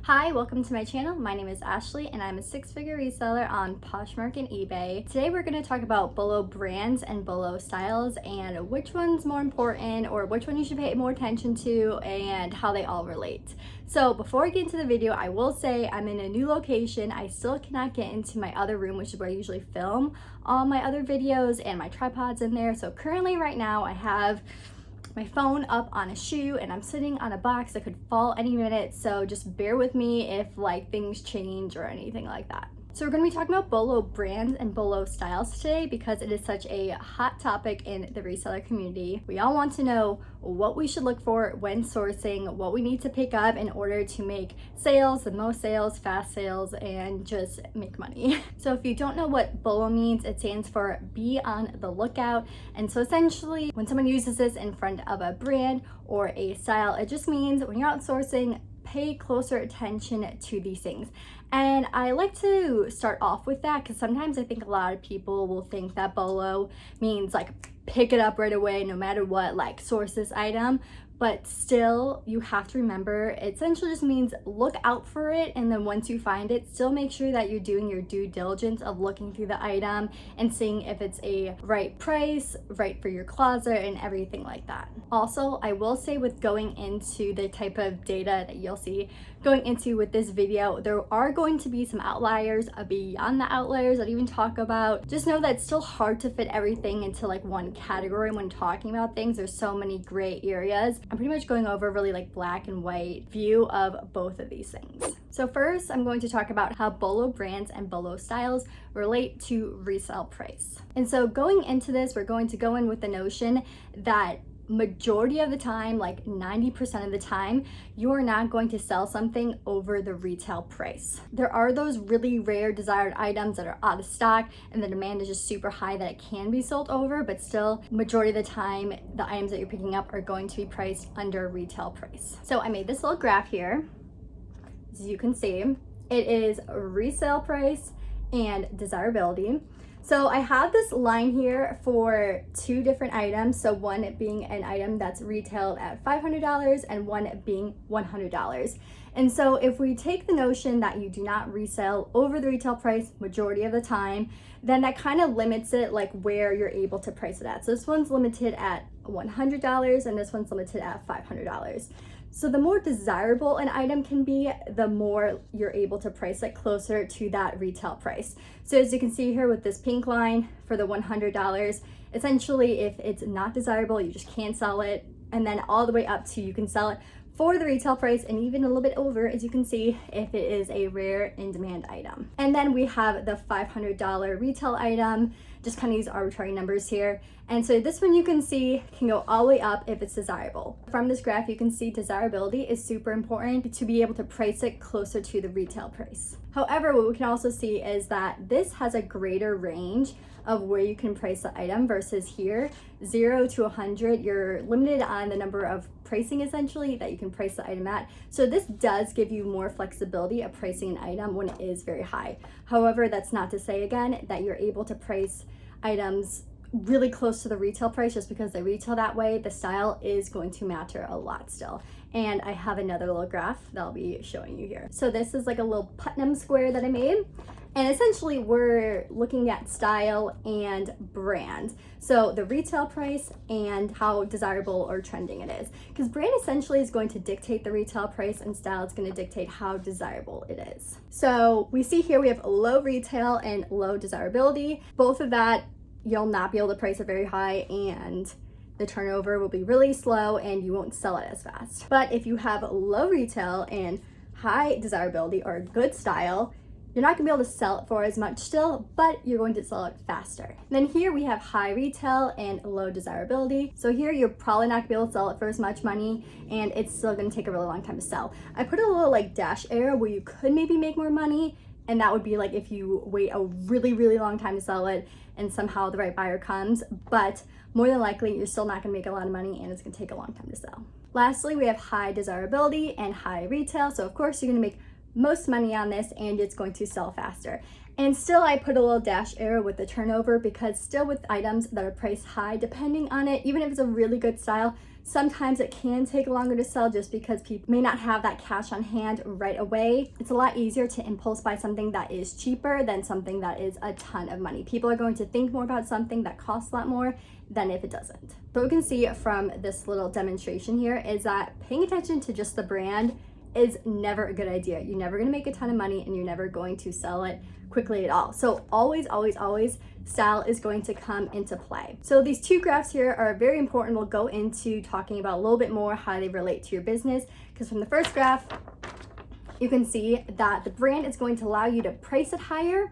Hi, welcome to my channel. My name is Ashley and I'm a six-figure reseller on Poshmark and eBay. Today we're going to talk about BOLO brands and BOLO styles and which one's more important or which one you should pay more attention to and how they all relate. So before I get into the video, I will say I'm in a new location. I still cannot get into my other room, which is where I usually film all my other videos, and my tripod's in there. So currently right now I have my phone up on a shoe and I'm sitting on a box that could fall any minute, so just bear with me if things change or anything like that. So we're going to be talking about BOLO brands and BOLO styles today because it is such a hot topic in the reseller community. We all want to know what we should look for when sourcing, what we need to pick up in order to make sales, the most sales, fast sales, and just make money. So if you don't know what BOLO means, it stands for be on the lookout. And so essentially when someone uses this in front of a brand or a style, it just means when you're out sourcing, pay closer attention to these things. And I like to start off with that because sometimes I think a lot of people will think that BOLO means pick it up right away no matter what, source this item. But still, you have to remember, it essentially just means look out for it, and then once you find it, still make sure that you're doing your due diligence of looking through the item and seeing if it's a right price, right for your closet, and everything like that. Also, I will say with going into the type of data that you'll see going into with this video, there are going to be some outliers beyond the outliers that I even talk about. Just know that it's still hard to fit everything into one category when talking about things. There's so many gray areas. I'm pretty much going over really black and white view of both of these things. So first, I'm going to talk about how BOLO brands and BOLO styles relate to resale price. And so going into this, we're going to go in with the notion that majority of the time, 90% of the time, you are not going to sell something over the retail price. There are those really rare desired items that are out of stock and the demand is just super high that it can be sold over, but still majority of the time the items that you're picking up are going to be priced under retail price. So I made this little graph here. As you can see, it is resale price and desirability. So I have this line here for two different items. So one being an item that's retailed at $500 and one being $100. And so if we take the notion that you do not resell over the retail price majority of the time, then that kind of limits it where you're able to price it at. So this one's limited at $100 and this one's limited at $500. So the more desirable an item can be, the more you're able to price it closer to that retail price. So as you can see here with this pink line for the $100, essentially if it's not desirable, you just can't sell it. And then all the way up to you can sell it for the retail price and even a little bit over, as you can see, if it is a rare in demand item. And then we have the $500 retail item, just kind of use arbitrary numbers here. And so this one you can see can go all the way up if it's desirable. From this graph, you can see desirability is super important to be able to price it closer to the retail price. However, what we can also see is that this has a greater range of where you can price the item versus here, 0 to 100, you're limited on the number of pricing essentially that you can price the item at. So this does give you more flexibility of pricing an item when it is very high. However, that's not to say again that you're able to price items really close to the retail price just because they retail that way. The style is going to matter a lot still. And I have another little graph that I'll be showing you here. So this is a little Putnam square that I made. And essentially we're looking at style and brand. So the retail price and how desirable or trending it is. Because brand essentially is going to dictate the retail price and style is going to dictate how desirable it is. So we see here we have low retail and low desirability. Both of that, you'll not be able to price it very high and the turnover will be really slow and you won't sell it as fast. But if you have low retail and high desirability or good style, you're not gonna be able to sell it for as much still, but you're going to sell it faster. Then here we have high retail and low desirability. So here you're probably not gonna be able to sell it for as much money and it's still gonna take a really long time to sell. I put a little dash arrow where you could maybe make more money, and that would be if you wait a really, really long time to sell it and somehow the right buyer comes, but more than likely you're still not gonna make a lot of money and it's gonna take a long time to sell. Lastly, we have high desirability and high retail. So of course you're gonna make most money on this and it's going to sell faster. And still I put a little dash arrow with the turnover because still with items that are priced high, depending on it, even if it's a really good style, Sometimes it can take longer to sell just because people may not have that cash on hand right away. It's a lot easier to impulse buy something that is cheaper than something that is a ton of money. People are going to think more about something that costs a lot more than if it doesn't. So what we can see from this little demonstration here is that paying attention to just the brand is never a good idea. You're never gonna make a ton of money and you're never going to sell it quickly at all. So always, always, always, style is going to come into play. So these two graphs here are very important. We'll go into talking about a little bit more how they relate to your business, because from the first graph, you can see that the brand is going to allow you to price it higher,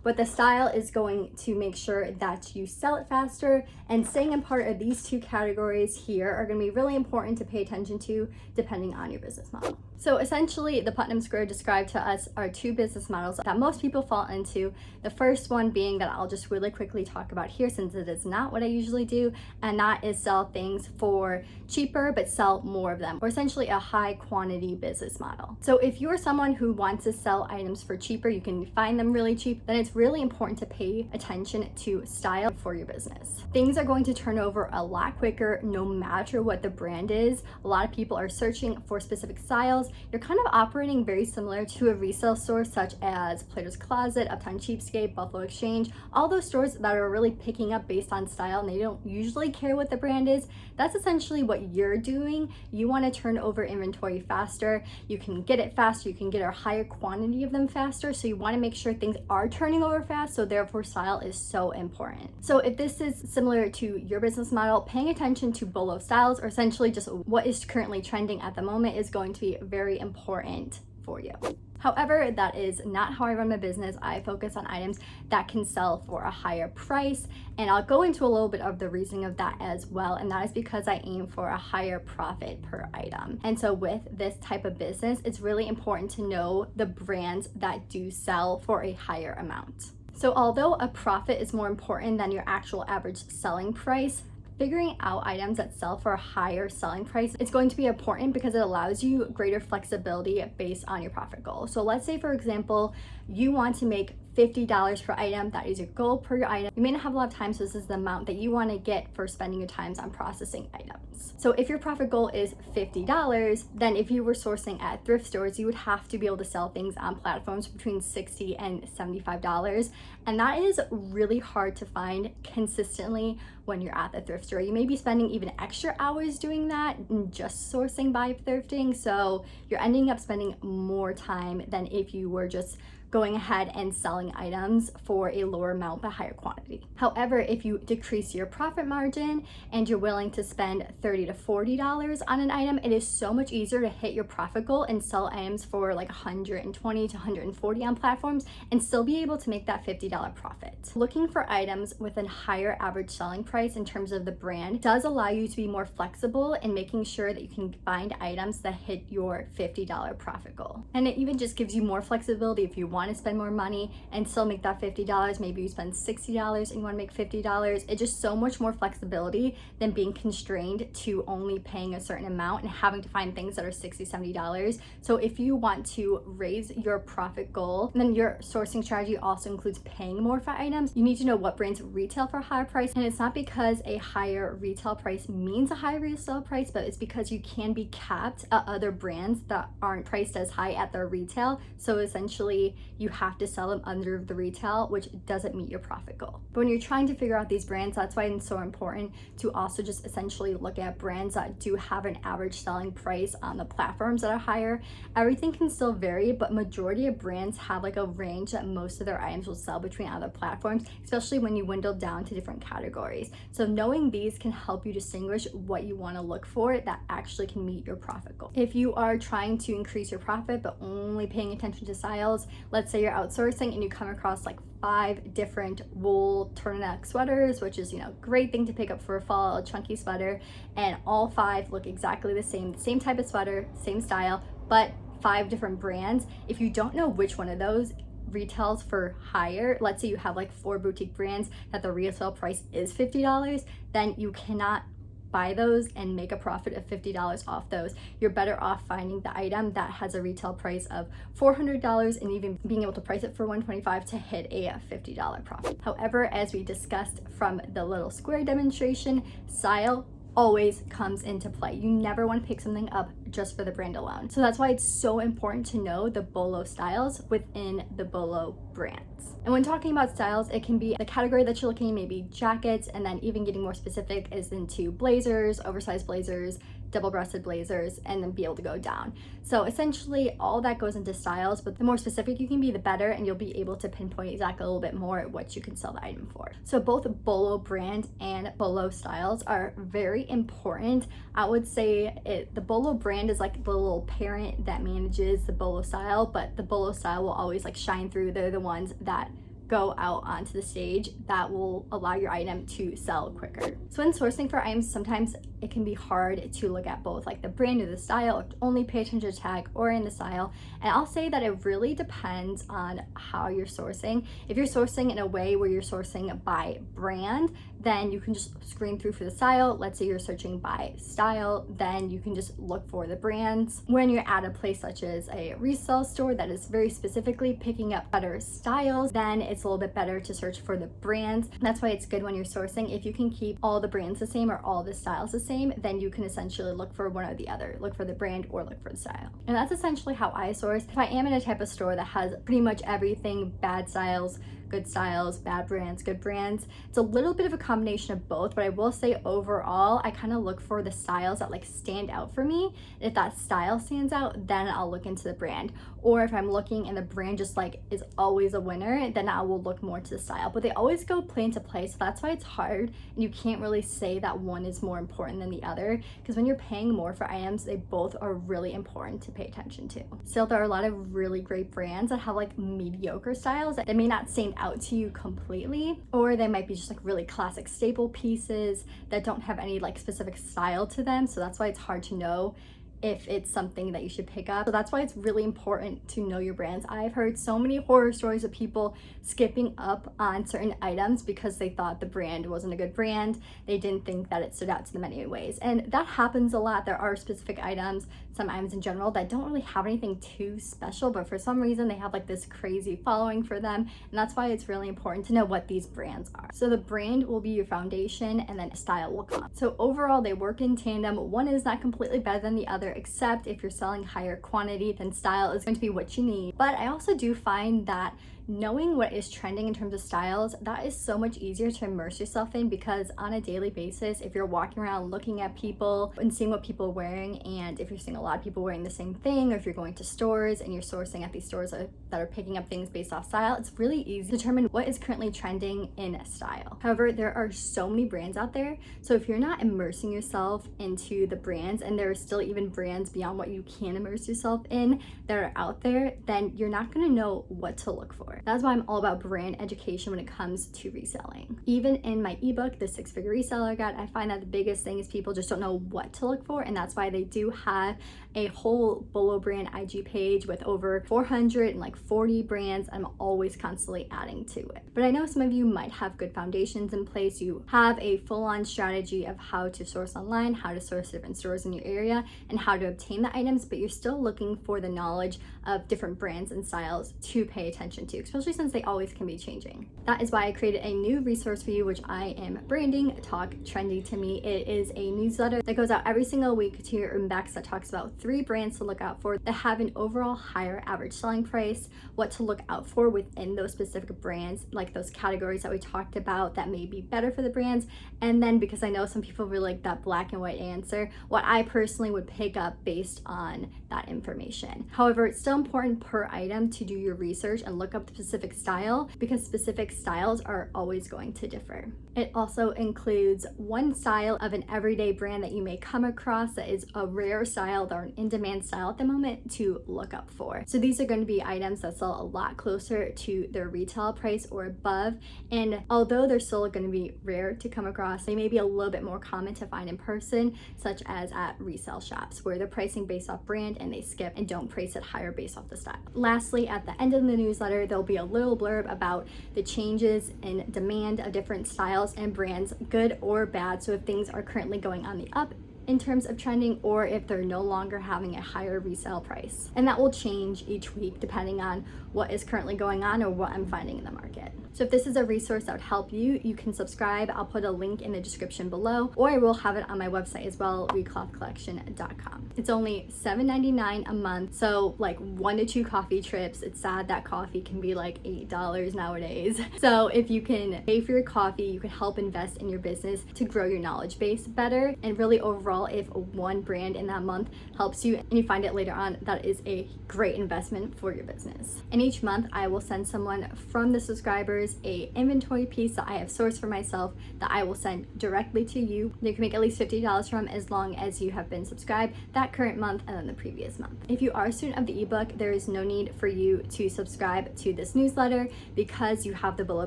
but the style is going to make sure that you sell it faster. And staying in part of these two categories here are going to be really important to pay attention to depending on your business model. So essentially, the Putnam Square described to us are two business models that most people fall into. The first one being that I'll just really quickly talk about here, since it is not what I usually do, and that is sell things for cheaper but sell more of them, or essentially a high quantity business model. So if you're someone who wants to sell items for cheaper, you can find them really cheap, then it's really important to pay attention to style for your business. Things are going to turn over a lot quicker no matter what the brand is. A lot of people are searching for specific styles. You're kind of operating very similar to a resale store such as Plato's Closet, Uptown Cheapskate, Buffalo Exchange, all those stores that are really picking up based on style and they don't usually care what the brand is. That's essentially what you're doing. You want to turn over inventory faster. You can get it faster. You can get a higher quantity of them faster. So you want to make sure things are turning over fast. So therefore style is so important. So if this is similar to your business model, paying attention to BOLO styles, or essentially just what is currently trending at the moment, is going to be very important for you. However, that is not how I run my business. I focus on items that can sell for a higher price, and I'll go into a little bit of the reasoning of that as well, and that is because I aim for a higher profit per item. And so with this type of business, it's really important to know the brands that do sell for a higher amount. So although a profit is more important than your actual average selling price, figuring out items that sell for a higher selling price is going to be important because it allows you greater flexibility based on your profit goal. So let's say, for example, you want to make $50 per item. That is your goal per your item. You may not have a lot of time, so this is the amount that you want to get for spending your times on processing items. So if your profit goal is $50, then if you were sourcing at thrift stores, you would have to be able to sell things on platforms between $60 and $75. And that is really hard to find consistently when you're at the thrift store. You may be spending even extra hours doing that and just sourcing by thrifting. So you're ending up spending more time than if you were just going ahead and selling items for a lower amount but higher quantity. However, if you decrease your profit margin and you're willing to spend $30 to $40 on an item, it is so much easier to hit your profit goal and sell items for like $120 to $140 on platforms and still be able to make that $50 profit. Looking for items with a higher average selling price in terms of the brand does allow you to be more flexible in making sure that you can find items that hit your $50 profit goal. And it even just gives you more flexibility if you want to spend more money and still make that $50. Maybe you spend $60 and you want to make $50. It's just so much more flexibility than being constrained to only paying a certain amount and having to find things that are $60, $70. So if you want to raise your profit goal, then your sourcing strategy also includes paying more for items. You need to know what brands retail for a higher price, and it's not because a higher retail price means a higher resale price, but it's because you can be capped at other brands that aren't priced as high at their retail. So essentially you have to sell them under the retail, which doesn't meet your profit goal. But when you're trying to figure out these brands, that's why it's so important to also just essentially look at brands that do have an average selling price on the platforms that are higher. Everything can still vary, but majority of brands have like a range that most of their items will sell between other platforms, especially when you dwindle down to different categories. So knowing these can help you distinguish what you want to look for that actually can meet your profit goal. If you are trying to increase your profit but only paying attention to styles, let's say you're outsourcing and you come across like 5 different wool turtleneck sweaters, which is, great thing to pick up for a fall, a chunky sweater, and all 5 look exactly the same type of sweater, same style, but 5 different brands. If you don't know which one of those retails for higher, let's say you have like 4 boutique brands that the resale price is $50, then you cannot buy those and make a profit of $50 off those. You're better off finding the item that has a retail price of $400 and even being able to price it for $125 to hit a $50 profit. However, as we discussed from the little square demonstration, style always comes into play. You never want to pick something up just for the brand alone. So that's why it's so important to know the BOLO styles within the BOLO brands. And when talking about styles, it can be the category that you're looking, maybe jackets, and then even getting more specific is into blazers, oversized blazers, double-breasted blazers, and then be able to go down. So essentially all that goes into styles, but the more specific you can be, the better, and you'll be able to pinpoint exactly a little bit more what you can sell the item for. So both BOLO brand and BOLO styles are very important. I would say the BOLO brand is like the little parent that manages the BOLO style, but the BOLO style will always like shine through. They're the ones that go out onto the stage that will allow your item to sell quicker. So when sourcing for items, sometimes it can be hard to look at both like the brand or the style, or only pay attention to tag or in the style. And I'll say that it really depends on how you're sourcing. If you're sourcing in a way where you're sourcing by brand, then you can just screen through for the style. Let's say you're searching by style, then you can just look for the brands. When you're at a place such as a resale store that is very specifically picking up better styles, then it's a little bit better to search for the brands. That's why it's good when you're sourcing. If you can keep all the brands the same or all the styles the same, then you can essentially look for one or the other, look for the brand or look for the style. And that's essentially how I source. If I am in a type of store that has pretty much everything, bad styles, good styles, bad brands, good brands, it's a little bit of a combination of both, but I will say overall I kind of look for the styles that like stand out for me. If that style stands out, then I'll look into the brand. Or if I'm looking and the brand just like is always a winner, then I will look more to the style. But they always go play into play, so that's why it's hard and you can't really say that one is more important than the other, because when you're paying more for items, they both are really important to pay attention to. Still, there are a lot of really great brands that have like mediocre styles that may not stand out to you completely, or they might be just like really classic staple pieces that don't have any like specific style to them. So that's why it's hard to know if it's something that you should pick up. So that's why it's really important to know your brands. I've heard so many horror stories of people skipping up on certain items because they thought the brand wasn't a good brand. They didn't think that it stood out to them in any ways. And that happens a lot. There are specific items, some items in general, that don't really have anything too special, but for some reason they have like this crazy following for them. And that's why it's really important to know what these brands are. So the brand will be your foundation and then style will come. So overall they work in tandem. One is not completely better than the other, except if you're selling higher quantity, then style is going to be what you need. But I also do find that knowing what is trending in terms of styles, that is so much easier to immerse yourself in, because on a daily basis, if you're walking around looking at people and seeing what people are wearing, and if you're seeing a lot of people wearing the same thing, or if you're going to stores and you're sourcing at these stores that are picking up things based off style, it's really easy to determine what is currently trending in style. However, there are so many brands out there, so if you're not immersing yourself into the brands, and there are still even brands beyond what you can immerse yourself in that are out there, then you're not going to know what to look for. That's why I'm all about brand education when it comes to reselling. Even in my ebook, The 6-Figure Reseller Guide, I find that the biggest thing is people just don't know what to look for, and that's why they do have a whole BOLO brand IG page with over 440 brands. I'm always constantly adding to it. But I know some of you might have good foundations in place. You have a full-on strategy of how to source online, how to source different stores in your area, and how to obtain the items, but you're still looking for the knowledge of different brands and styles to pay attention to, especially since they always can be changing. That is why I created a new resource for you, which I am branding Talk Trendy to Me. It is a newsletter that goes out every single week to your inbox that talks about 3 brands to look out for that have an overall higher average selling price, what to look out for within those specific brands, like those categories that we talked about that may be better for the brands, and then, because I know some people really like that black and white answer, what I personally would pick up based on that information. However, it's still important per item to do your research and look up the specific style, because specific styles are always going to differ. It also includes one style of an everyday brand that you may come across that is a rare style or an in-demand style at the moment to look up for. So these are going to be items that sell a lot closer to their retail price or above, and although they're still going to be rare to come across, they may be a little bit more common to find in person, such as at resale shops where they're pricing based off brand and they skip and don't price it higher based off the style. Lastly, at the end of the newsletter, there'll be a little blurb about the changes in demand of different styles and brands, good or bad. So if things are currently going on the up, in terms of trending, or if they're no longer having a higher resale price. And that will change each week depending on what is currently going on or what I'm finding in the market. So if this is a resource that would help you, you can subscribe. I'll put a link in the description below, or I will have it on my website as well, ReClothCollection.com. It's only $7.99 a month, so like 1 to 2 coffee trips. It's sad that coffee can be like $8 nowadays. So if you can pay for your coffee, you can help invest in your business to grow your knowledge base better. And really overall, if one brand in that month helps you and you find it later on, that is a great investment for your business. And each month I will send someone from the subscribers a inventory piece that I have sourced for myself that I will send directly to you. You can make at least $50 from as long as you have been subscribed that current month and then the previous month. If you are a student of the ebook, there is no need for you to subscribe to this newsletter because you have the BOLO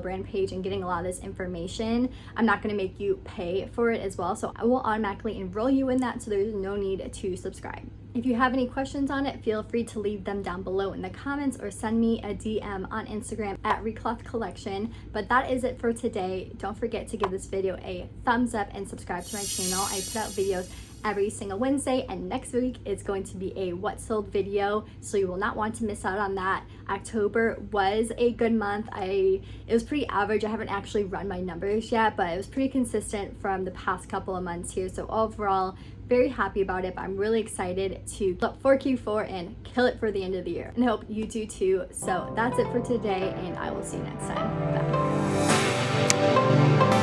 brand page and getting a lot of this information. I'm not going to make you pay for it as well, so I will automatically enroll you in that, so there's no need to subscribe. If you have any questions on it, feel free to leave them down below in the comments or send me a DM on Instagram at ReCloth Collection. But that is it for today. Don't forget to give this video a thumbs up and subscribe to my channel. I put out videos every single Wednesday, and next week is going to be a what sold video, so you will not want to miss out on that. October was a good month. It was pretty average. I haven't actually run my numbers yet, but it was pretty consistent from the past couple of months here. So overall, very happy about it, but I'm really excited to look for Q4 and kill it for the end of the year, and I hope you do too. So that's it for today, and I will see you next time. Bye.